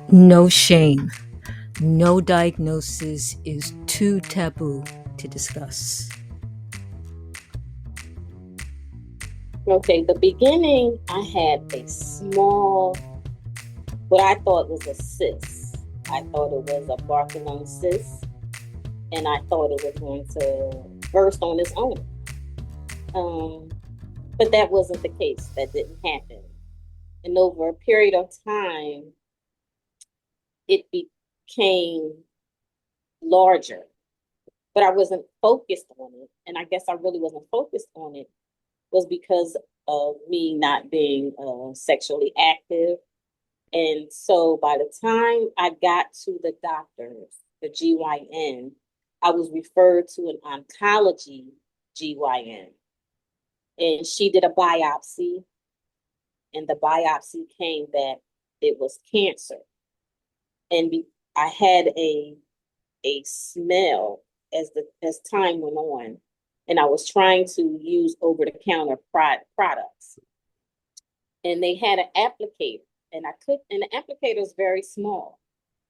No shame. No diagnosis is too taboo to discuss. Okay, the beginning, I had a small, what I thought was a cyst. I thought it was a barking cyst, and I thought it was going to burst on its own. Um, but that wasn't the case. That didn't happen. And over a period of time, it became larger, but I wasn't focused on it. And I guess I really wasn't focused on it was because of me not being sexually active. And so by the time I got to the doctors, the GYN, I was referred to an oncology GYN. And she did a biopsy, and the biopsy came that it was cancer. And I had a smell as time went on, and I was trying to use over the counter products, and they had an applicator, and the applicator is very small,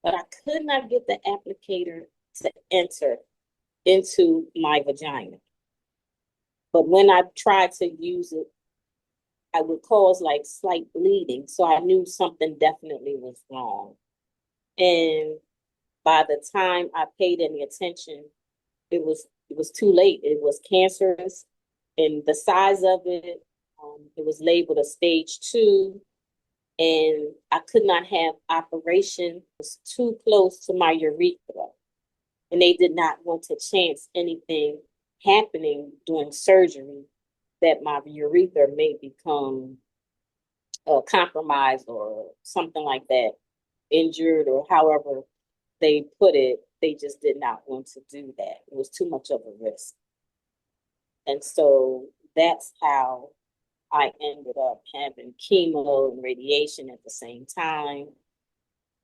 but I could not get the applicator to enter into my vagina. But when I tried to use it, I would cause like slight bleeding, so I knew something definitely was wrong. And by the time I paid any attention, it was too late. It was cancerous, and the size of it, it was labeled a stage 2, and I could not have operation. It was too close to my urethra, and they did not want to chance anything happening during surgery that my urethra may become compromised or something like that, injured or however they put it. They just did not want to do that. It was too much of a risk. And so that's how I ended up having chemo and radiation at the same time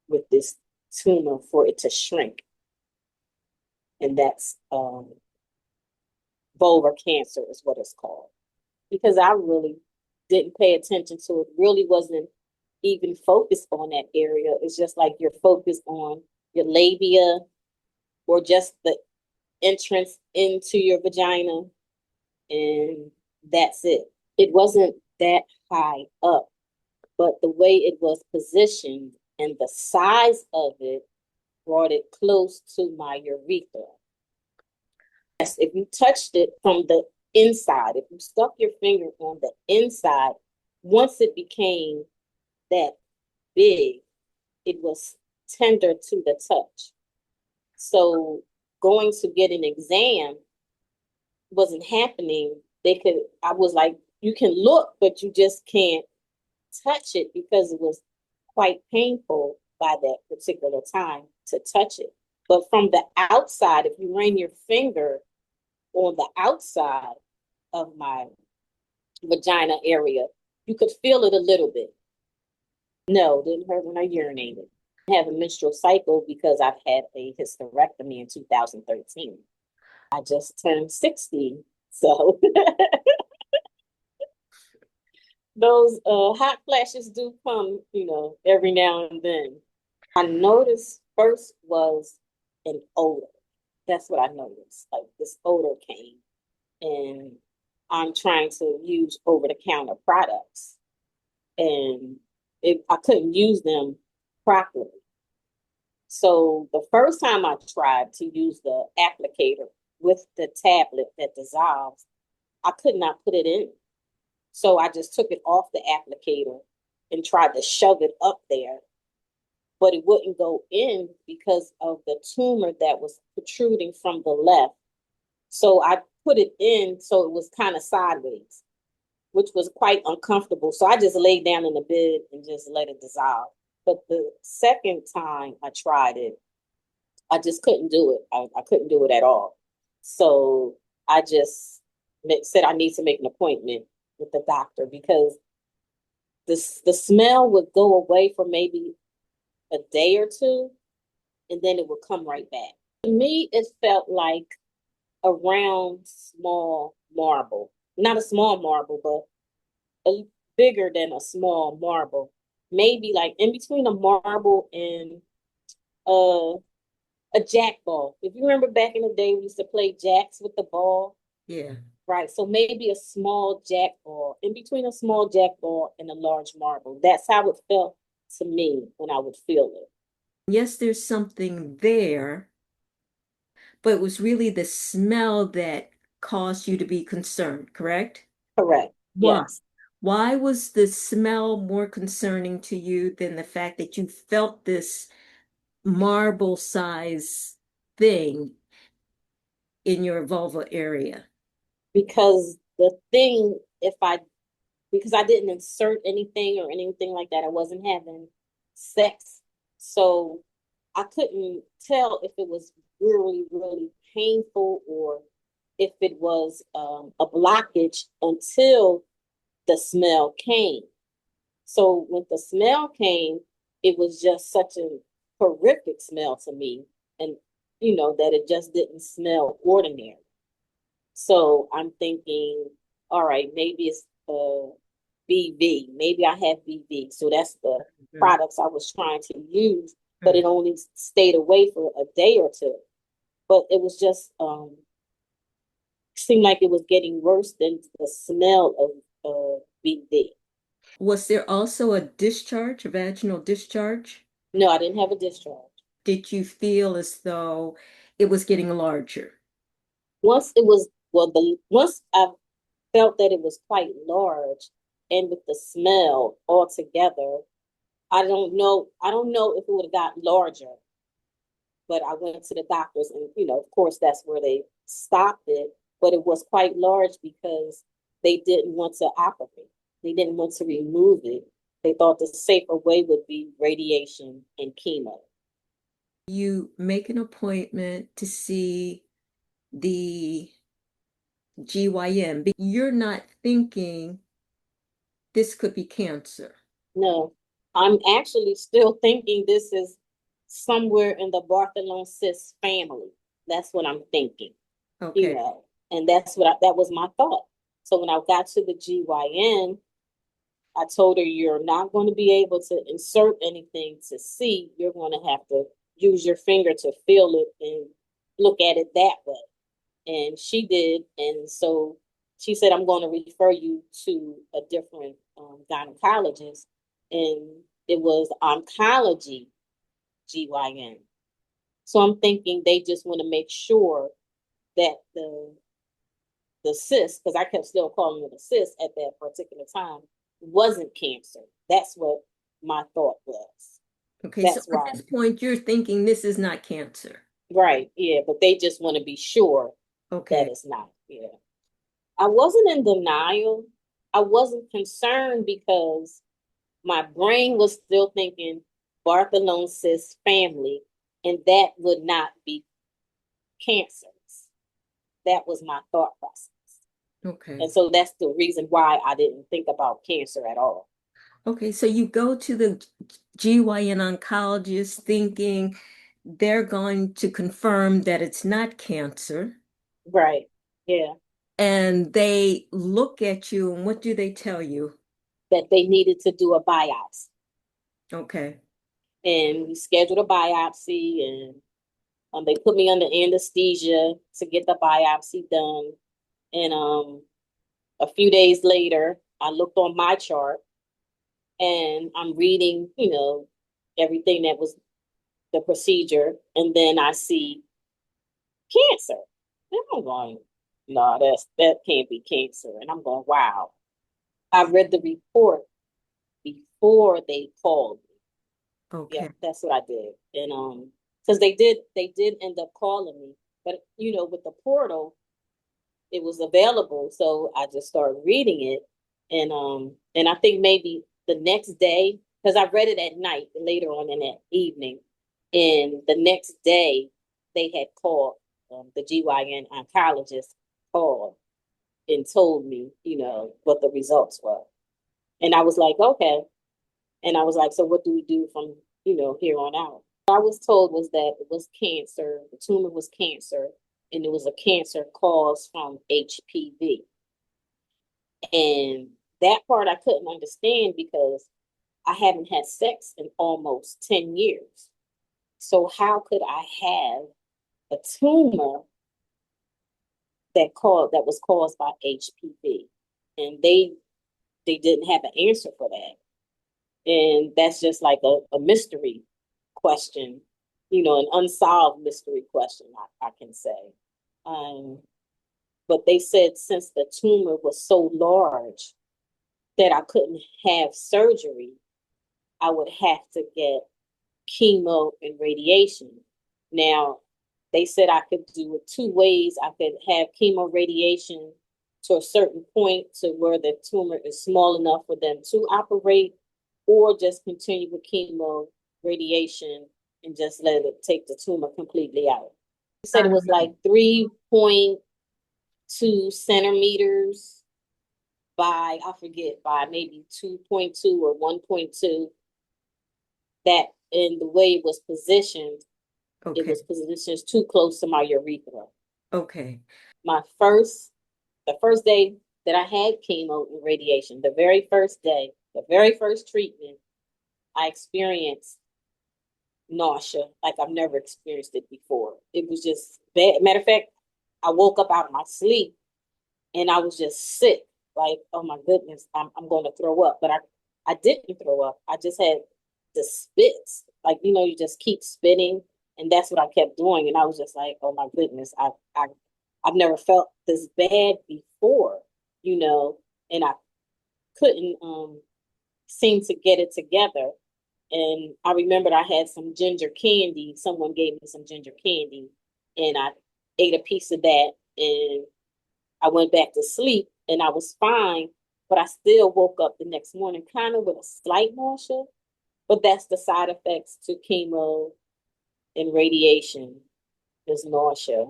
with this tumor for it to shrink. And that's vulvar cancer is what it's called. Because I really didn't pay attention to it, really wasn't even focused on that area. It's just like you're focused on your labia or just the entrance into your vagina, and that's it. It wasn't that high up, but the way it was positioned and the size of it brought it close to my urethra. Yes, if you touched it from the inside, if you stuck your finger on the inside, once it became that big, it was tender to the touch. So going to get an exam wasn't happening. I was like, you can look, but you just can't touch it because it was quite painful by that particular time to touch it. But from the outside, if you ran your finger on the outside of my vagina area, you could feel it a little bit. No, didn't hurt when I urinated. I have a menstrual cycle because I've had a hysterectomy in 2013. I just turned 60, so those hot flashes do come, every now and then. I noticed first was an odor. That's what I noticed. Like this odor came, and I'm trying to use over the counter products, and I couldn't use them properly. So the first time I tried to use the applicator with the tablet that dissolves, I could not put it in. So I just took it off the applicator and tried to shove it up there, but it wouldn't go in because of the tumor that was protruding from the left. So I put it in so it was kind of sideways, which was quite uncomfortable. So I just laid down in the bed and just let it dissolve. But the second time I tried it, I just couldn't do it. I couldn't do it at all. So I just said I need to make an appointment with the doctor because the smell would go away for maybe a day or two, and then it would come right back. To me, it felt like a round, small marble. Not a small marble, but bigger than a small marble. maybe like in between a marble and uh, a jack ball. If you remember back in the day, we used to play jacks with the ball. Yeah. Right. So maybe a small jack ball, in between a small jack ball and a large marble. That's how it felt to me when I would feel it. Yes, there's something there, but it was really the smell that caused you to be concerned, correct? Correct. Why? Yes. Why was the smell more concerning to you than the fact that you felt this marble size thing in your vulva area? Because the thing, if I, because I didn't insert anything or anything like that, I wasn't having sex. So I couldn't tell if it was really, really painful or if it was a blockage until the smell came. So when the smell came, it was just such a horrific smell to me. And, that it just didn't smell ordinary. So I'm thinking, all right, maybe it's BV. Maybe I have BV. So that's the Mhm. products I was trying to use, but it only stayed away for a day or two. But it was just seemed like it was getting worse than the smell of BV. Was there also a discharge, a vaginal discharge? No, I didn't have a discharge. Did you feel as though it was getting larger? Once it was well, the once I felt that it was quite large, and with the smell altogether, I don't know if it would have got larger, but I went to the doctors, and of course, that's where they stopped it. But it was quite large because they didn't want to operate. They didn't want to remove it. They thought the safer way would be radiation and chemo. You make an appointment to see the GYN. You're not thinking this could be cancer. No, I'm actually still thinking this is somewhere in the Bartholin family. That's what I'm thinking, Okay. and that was my thought. So when I got to the GYN, I told her, you're not going to be able to insert anything to see. You're going to have to use your finger to feel it and look at it that way. And she did. And so she said, I'm going to refer you to a different gynecologist. And it was oncology GYN. So I'm thinking they just want to make sure that the cyst, because I kept still calling it a cyst at that particular time, wasn't cancer. That's what my thought was. Okay, so That's at why. this point, you're thinking this is not cancer. Right. Yeah. But they just want to be sure that Okay. it's not. Yeah. I wasn't in denial. I wasn't concerned because my brain was still thinking Bartholin family, and that would not be cancers. That was my thought process. Okay. And so that's the reason why I didn't think about cancer at all. Okay, so you go to the GYN oncologist thinking they're going to confirm that it's not cancer, Right. Yeah. and they look at you, and what do they tell you? That they needed to do a biopsy. Okay. And we scheduled a biopsy, and they put me under anesthesia to get the biopsy done. And a few days later, I looked on my chart and I'm reading, everything that was the procedure. And then I see cancer. And I'm going, no, that can't be cancer. And I'm going, wow. I read the report before they called me. Yeah, Okay. that's what I did. And because they did end up calling me. But with the portal, it was available. So I just started reading it. And I think maybe the next day, because I read it at night later on in that evening. And the next day they had called the GYN oncologist called and told me, what the results were. And I was like, okay. And I was like, so what do we do from, here on out? What I was told was that it was cancer, the tumor was cancer, and it was a cancer caused from HPV. And that part I couldn't understand because I haven't had sex in almost 10 years. So how could I have a tumor that was caused by HPV? And they didn't have an answer for that. And that's just like a mystery question, an unsolved mystery question, I can say. Um, but they said since the tumor was so large that I couldn't have surgery, I would have to get chemo and radiation. Now, they said I could do it two ways. I could have chemo radiation to a certain point to where the tumor is small enough for them to operate, or just continue with chemo radiation and just let it take the tumor completely out. They said it was like 3.2 centimeters by, I forget, by maybe 2.2 or 1.2. That in the way it was positioned, it Okay. was positioned too close to my urethra. Okay. My first, the first day that I had chemo and radiation, the very first day, the very first treatment, I experienced nausea like I've never experienced it before. It was just bad. Matter of fact, I woke up out of my sleep and I was just sick. Like, oh my goodness, I'm going to throw up. But I didn't throw up. I just had the spits. Like, you just keep spitting. And that's what I kept doing. And I was just like, oh my goodness, I've never felt this bad before, and I couldn't seem to get it together. And I remembered I had some ginger candy. Someone gave me some ginger candy, and I ate a piece of that, and I went back to sleep, and I was fine. But I still woke up the next morning kind of with a slight nausea. But that's the side effects to chemo and radiation is nausea.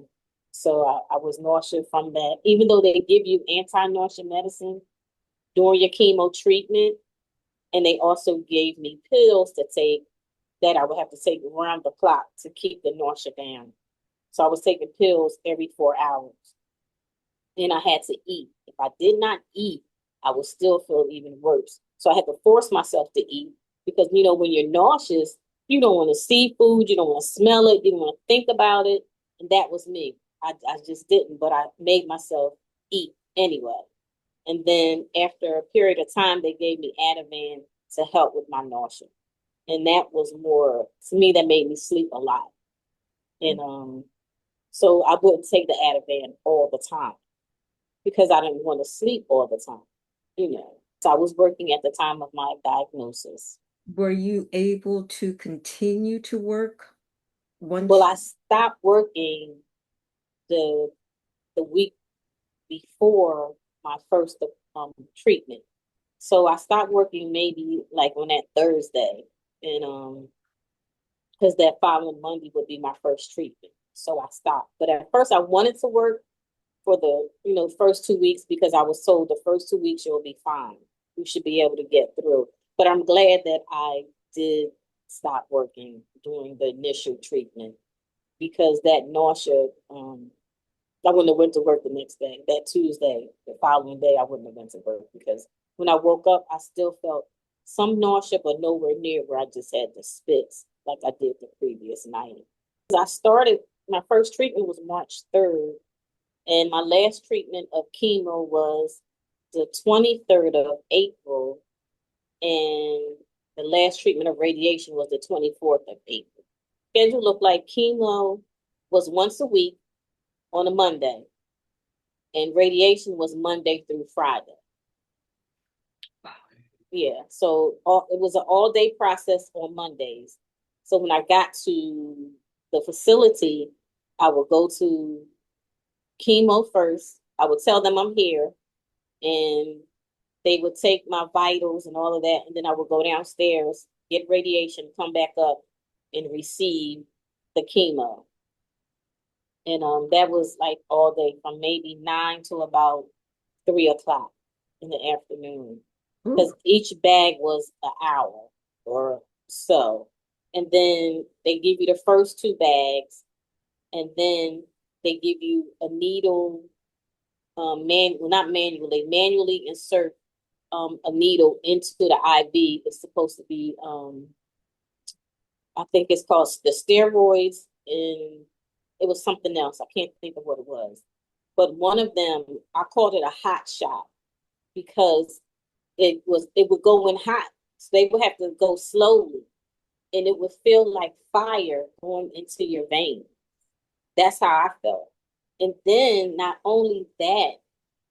So I was nauseous from that. Even though they give you anti-nausea medicine during your chemo treatment, and they also gave me pills to take that I would have to take around the clock to keep the nausea down. So I was taking pills every 4 hours. And I had to eat. If I did not eat, I would still feel even worse. So I had to force myself to eat because, when you're nauseous, you don't want to see food, you don't want to smell it, you don't want to think about it. And that was me. I just didn't, but I made myself eat anyway. And then after a period of time, they gave me Ativan to help with my nausea. And that was more, to me, that made me sleep a lot. And so I wouldn't take the Ativan all the time because I didn't want to sleep all the time. So I was working at the time of my diagnosis. Were you able to continue to work Well, once? I stopped working the the week before my first treatment. So I stopped working maybe like on that Thursday, and because that following Monday would be my first treatment. So I stopped. But at first I wanted to work for the first 2 weeks because I was told the first 2 weeks you'll be fine. You should be able to get through. But I'm glad that I did stop working during the initial treatment because that nausea, I wouldn't have went to work the next day. That Tuesday, the following day, I wouldn't have went to work because when I woke up, I still felt some nausea, but nowhere near where I just had the spits like I did the previous night. I started, my first treatment was March 3rd, and my last treatment of chemo was the 23rd of April, and the last treatment of radiation was the 24th of April. Schedule looked like chemo was once a week on a Monday, and radiation was Monday through Friday. Yeah, so it was an all-day process on Mondays. So when I got to the facility, I would go to chemo first. I would tell them I'm here, and they would take my vitals and all of that, and then I would go downstairs, get radiation, come back up, and receive the chemo. And that was like all day from maybe 9 to about 3 o'clock in the afternoon, because Ooh. each bag was an hour or so. And then they give you the first 2 bags, and then they give you a needle, well, not manual, they manually insert a needle into the IV. It's supposed to be, I think it's called the steroids, and it was something else. I can't think of what it was. But one of them, I called it a hot shot because it would go in hot. So they would have to go slowly, and it would feel like fire going into your vein. That's how I felt. And then not only that,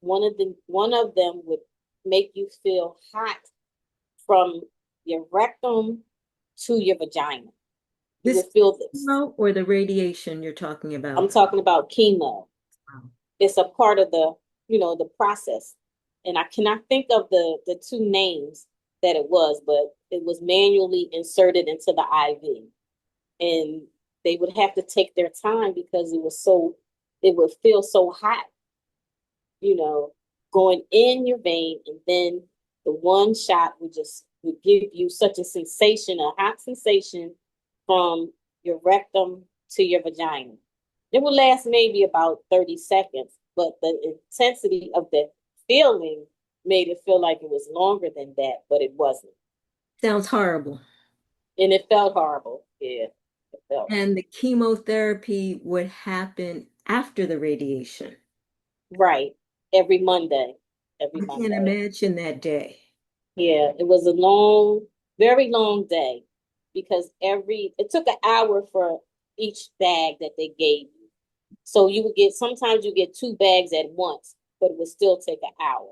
one of them would make you feel hot from your rectum to your vagina. You This will feel this. chemo or the radiation you're talking I'm about? talking about chemo. Wow. It's a part of the, the process. And I cannot think of the two names that it was, but it was manually inserted into the IV. And they would have to take their time because it would feel so hot, you know, going in your vein, and then the one shot would give you such a sensation, a hot sensation from your rectum to your vagina. It would last maybe about 30 seconds, but the intensity of the feeling made it feel like it was longer than that, but it wasn't. Sounds horrible. And it felt horrible. Yeah, it felt. And the chemotherapy would happen after the radiation. Right. Every Monday. Every I can't Monday. imagine that day. Yeah, it was a long, very long day because it took an hour for each bag that they gave you. So sometimes you get two bags at once, but it would still take an hour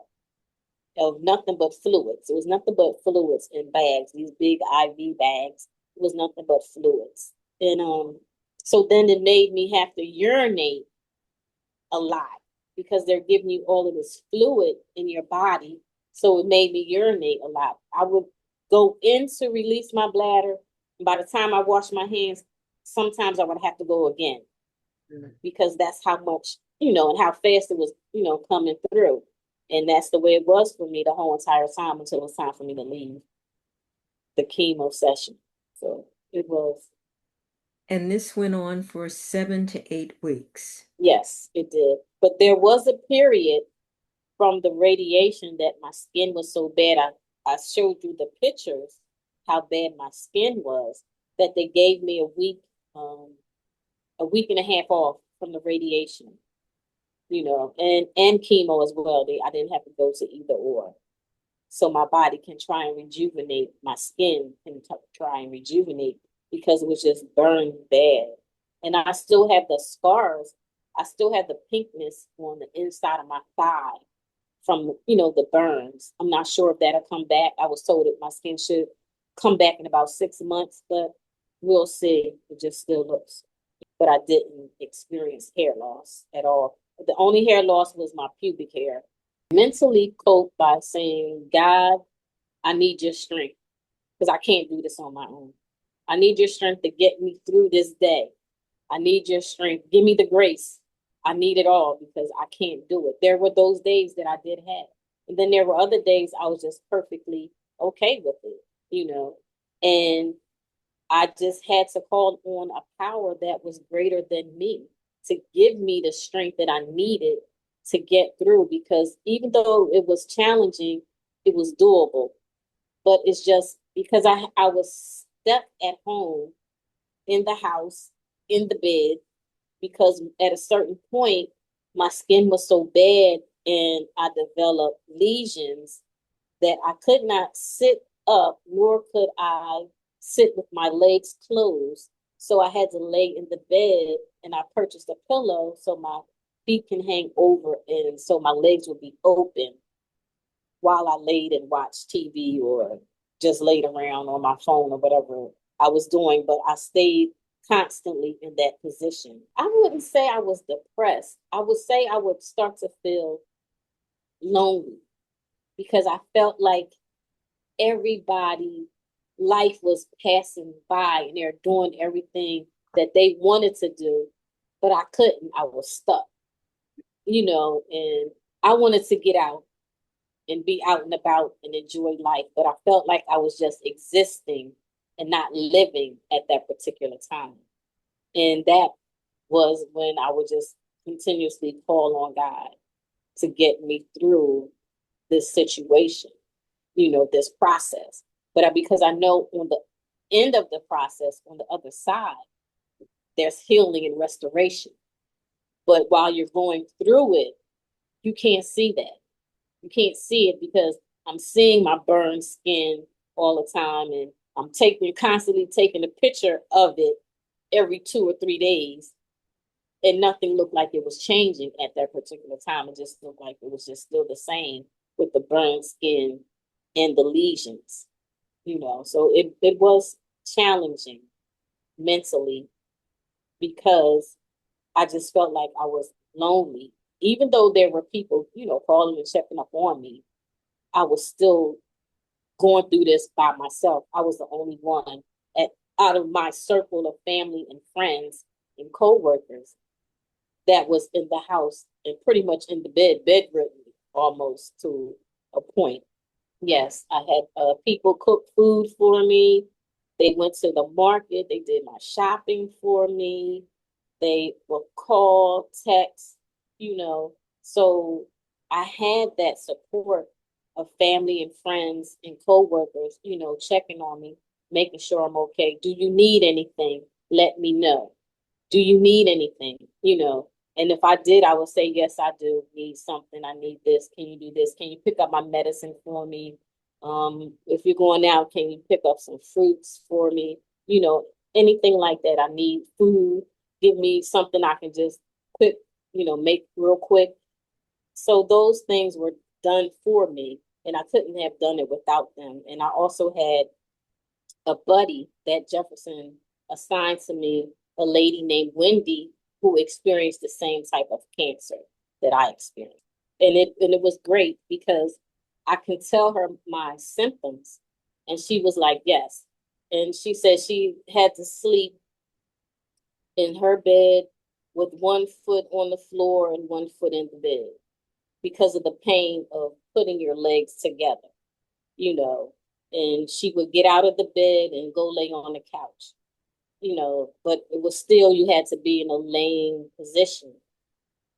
of nothing but fluids. It was nothing but fluids in bags, these big IV bags. It was nothing but fluids. And so then it made me have to urinate a lot because they're giving you all of this fluid in your body. So it made me urinate a lot. I would go in to release my bladder. And by the time I washed my hands, sometimes I would have to go again because that's how much, and how fast it was, coming through. And that's the way it was for me the whole entire time until it was time for me to leave the chemo session. So it was. And this went on for 7 to 8 weeks. Yes, it did. But there was a period from the radiation that my skin was so bad. I showed you the pictures, how bad my skin was, that they gave me a week and a half off from the radiation, and chemo as well. I didn't have to go to either or. So my body can try and rejuvenate, my skin can try and rejuvenate because it was just burned bad. And I still have the scars. I still have the pinkness on the inside of my thigh from, the burns. I'm not sure if that'll come back. I was told that my skin should come back in about 6 months, but we'll see. It just still looks. But I didn't experience hair loss at all. The only hair loss was my pubic hair. Mentally cope by saying, God, I need your strength because I can't do this on my own. I need your strength to get me through this day. I need your strength. Give me the grace. I need it all because I can't do it. There were those days that I did have. And then there were other days I was just perfectly okay with it. And I just had to call on a power that was greater than me to give me the strength that I needed to get through, because even though it was challenging, it was doable. But it's just because I was stuck at home in the house, in the bed, because at a certain point, my skin was so bad and I developed lesions that I could not sit up, nor could I sit with my legs closed. So I had to lay in the bed, and I purchased a pillow so my feet can hang over and so my legs would be open while I laid and watched TV or just laid around on my phone or whatever I was doing. But I stayed constantly in that position. I wouldn't say I was depressed. I would say I would start to feel lonely because I felt like everybody life was passing by and they're doing everything that they wanted to do, but I couldn't. I was stuck, and I wanted to get out and be out and about and enjoy life, but I felt like I was just existing and not living at that particular time. And that was when I would just continuously call on God to get me through this situation. this process. But because I know on the end of the process, on the other side, there's healing and restoration. But while you're going through it, you can't see that. You can't see it because I'm seeing my burned skin all the time, and I'm constantly taking a picture of it every 2 or 3 days, and nothing looked like it was changing at that particular time. It just looked like it was just still the same with the burned skin and the lesions, So it was challenging mentally because I just felt like I was lonely. Even though there were people, calling and checking up on me, I was still going through this by myself. I was the only one out of my circle of family and friends and coworkers that was in the house and pretty much in the bedridden almost to a point. Yes, I had people cook food for me. They went to the market. They did my shopping for me. They will call, text, So I had that support of family and friends and coworkers, checking on me, making sure I'm okay. Do you need anything? Let me know. Do you need anything? And if I did, I would say, yes, I do need something. I need this. Can you do this? Can you pick up my medicine for me? If you're going out, can you pick up some fruits for me? Anything like that. I need food. Give me something I can just quick, make real quick. So those things were done for me, and I couldn't have done it without them. And I also had a buddy that Jefferson assigned to me, a lady named Wendy, who experienced the same type of cancer that I experienced. And it was great because I can tell her my symptoms, and she was like, yes. And she said she had to sleep in her bed with one foot on the floor and one foot in the bed because of the pain of putting your legs together, and she would get out of the bed and go lay on the couch, but it was still, you had to be in a laying position.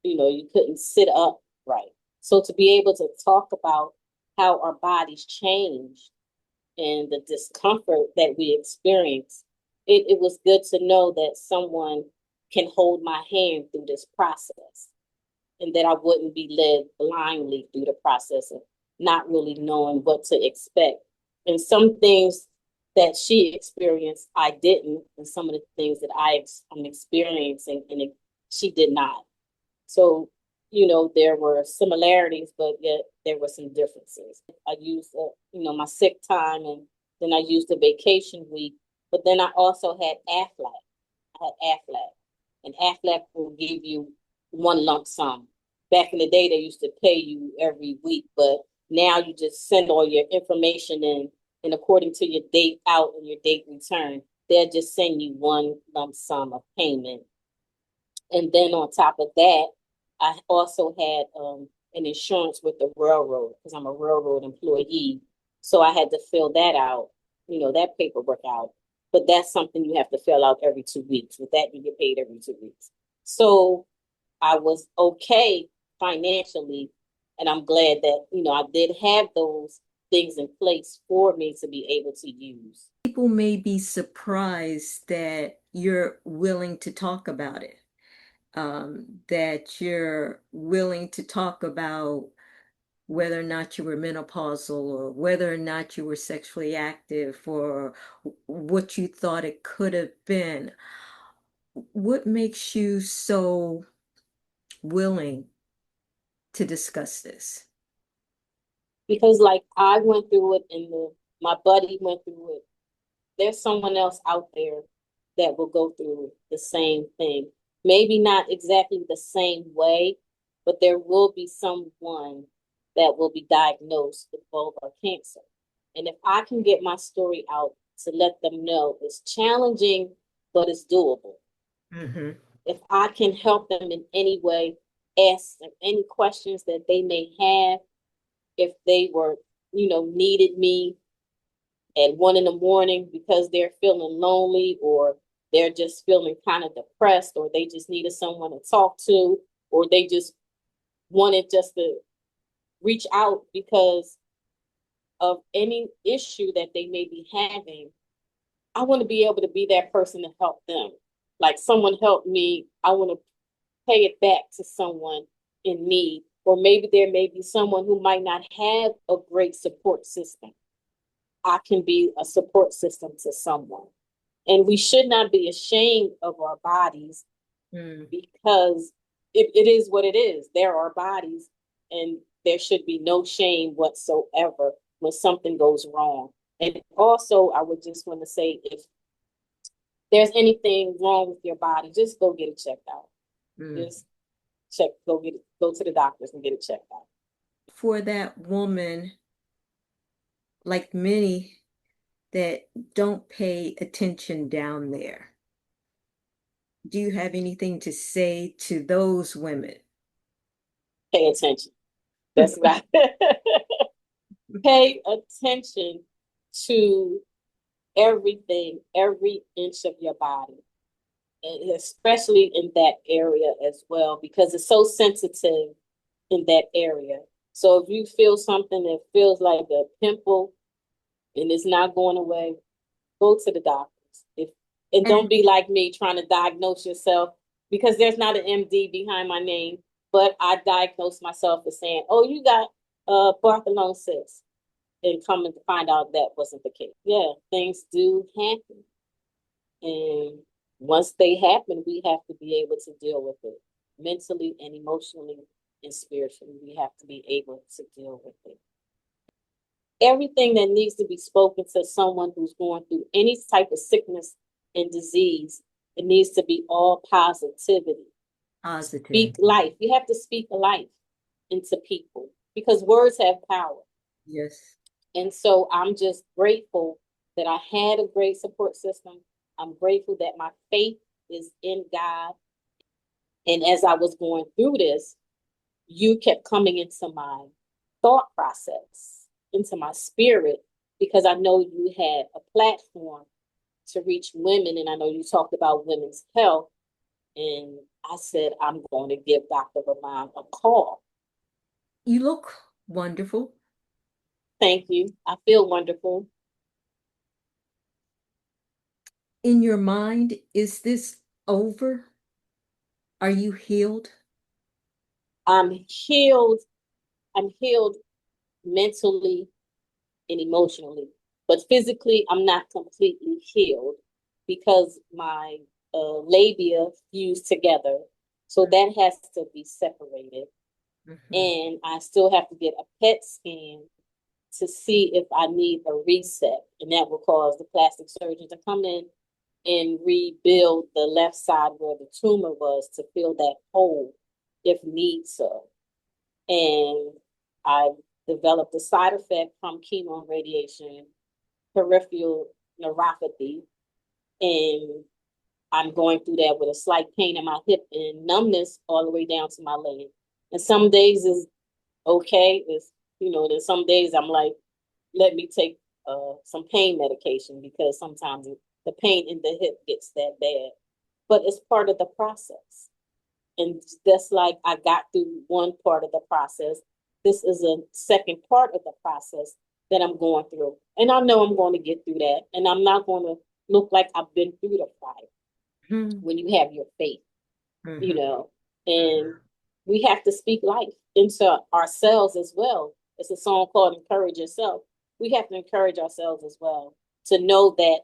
You couldn't sit up right. So to be able to talk about how our bodies change and the discomfort that we experience, it was good to know that someone can hold my hand through this process and that I wouldn't be led blindly through the process of not really knowing what to expect. And some things that she experienced, I didn't, and some of the things that I'm experiencing, and she did not. So, there were similarities, but yet there were some differences. I used, my sick time, and then I used a vacation week, but then I also had AFLAC. I had AFLAC, and AFLAC will give you one lump sum. Back in the day, they used to pay you every week, but now you just send all your information in, and according to your date out and your date return, they'll just send you one lump sum of payment. And then on top of that, I also had an insurance with the railroad because I'm a railroad employee. So I had to fill that out, that paperwork out. But that's something you have to fill out every 2 weeks. With that, you get paid every 2 weeks. So I was okay financially. And I'm glad that, I did have those things in place for me to be able to use. People may be surprised that you're willing to talk about it, that you're willing to talk about whether or not you were menopausal or whether or not you were sexually active or what you thought it could have been. What makes you so willing to discuss this? Because like I went through it and my buddy went through it. There's someone else out there that will go through the same thing. Maybe not exactly the same way, but there will be someone that will be diagnosed with vulvar cancer. And if I can get my story out to let them know it's challenging, but it's doable. Mm-hmm. If I can help them in any way, ask them any questions that they may have, if they were, needed me at 1 a.m. because they're feeling lonely, or they're just feeling kind of depressed, or they just needed someone to talk to, or they just wanted just to reach out because of any issue that they may be having, I want to be able to be that person to help them. Like someone helped me, I want to pay it back to someone in need. Or maybe there may be someone who might not have a great support system. I can be a support system to someone. And we should not be ashamed of our bodies Mm. because it is what it is. There are bodies, and there should be no shame whatsoever when something goes wrong. And also, I would just want to say if there's anything wrong with your body, just go get it checked out. Mm. Just check, go to the doctors and get it checked out. For that woman, like many that don't pay attention down there, do you have anything to say to those women? Pay attention. That's right. Pay attention to everything, every inch of your body, and especially in that area as well, because it's so sensitive in that area. So if you feel something that feels like a pimple and it's not going away, go to the doctors. If and don't And be like me trying to diagnose yourself because there's not an MD behind my name, but I diagnosed myself as saying, "Oh, you got Bartholone cyst," and coming to find out that wasn't the case. Yeah, things do happen, and once they happen, we have to be able to deal with it mentally and emotionally and spiritually. We have to be able to deal with it. Everything that needs to be spoken to someone who's going through any type of sickness and disease, it needs to be all positivity. positive. Speak life. You have to speak life into people because words have power. Yes. And so I'm just grateful that I had a great support system. I'm grateful that my faith is in God. And as I was going through this, you kept coming into my thought process, into my spirit, because I know you had a platform to reach women. And I know you talked about women's health. And I said, I'm going to give Dr. Rahman a call. You look wonderful. Thank you. I feel wonderful. In your mind, is this over? Are you healed? I'm healed. I'm healed mentally and emotionally. But physically, I'm not completely healed because my labia fused together. So that has to be separated. Mhm. And I still have to get a PET scan to see if I need a reset. And that will cause the plastic surgeon to come in and rebuild the left side where the tumor was to fill that hole if need so. And I developed a side effect from chemo and radiation, peripheral neuropathy, and I'm going through that with a slight pain in my hip and numbness all the way down to my leg. And some days is okay, is then some days I'm like, let me take some pain medication because sometimes the pain in the hip gets that bad. But it's part of the process. And that's like I got through one part of the process. This is a second part of the process that I'm going through. And I know I'm going to get through that. And I'm not going to look like I've been through the fire Mhm. when you have your faith, you Mhm. know. And we have to speak life into ourselves as well. It's a song called Encourage Yourself. We have to encourage ourselves as well to know that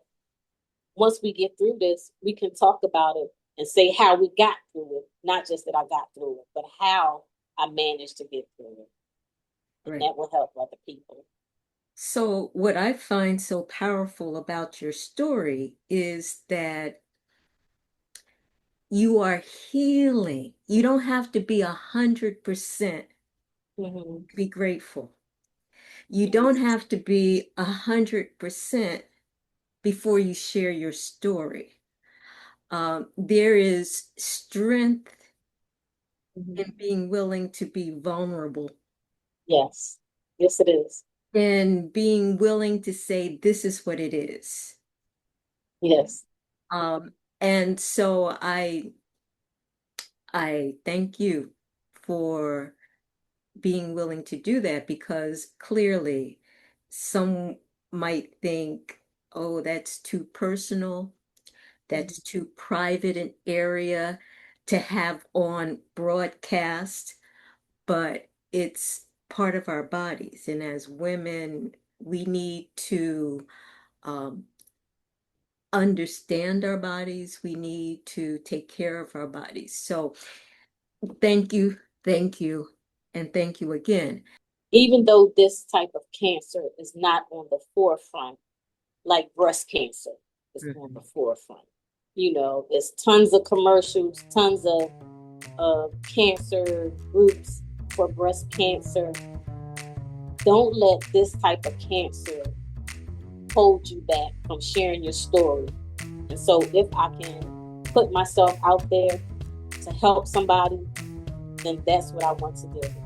once we get through this, we can talk about it and say how we got through it, not just that I got through it, but how I managed to get through it. And Right. that will help other people. So, what I find so powerful about your story is that you are healing. You don't have to be 100% Mm-hmm. to be grateful. You don't have to be 100% before you share your story. There is strength Mm-hmm. in being willing to be vulnerable Yes. Yes, it is. and being willing to say, this is what it is. Yes. And so I thank you for being willing to do that because clearly some might think, oh, that's too personal, that's too private an area to have on broadcast, but it's part of our bodies. And as women, we need to um, understand our bodies. We need to take care of our bodies. So thank you, and thank you again. Even though this type of cancer is not on the forefront, like breast cancer is on the Mhm. forefront. There's tons of commercials, tons of cancer groups for breast cancer. Don't let this type of cancer hold you back from sharing your story. And so if I can put myself out there to help somebody, then that's what I want to do.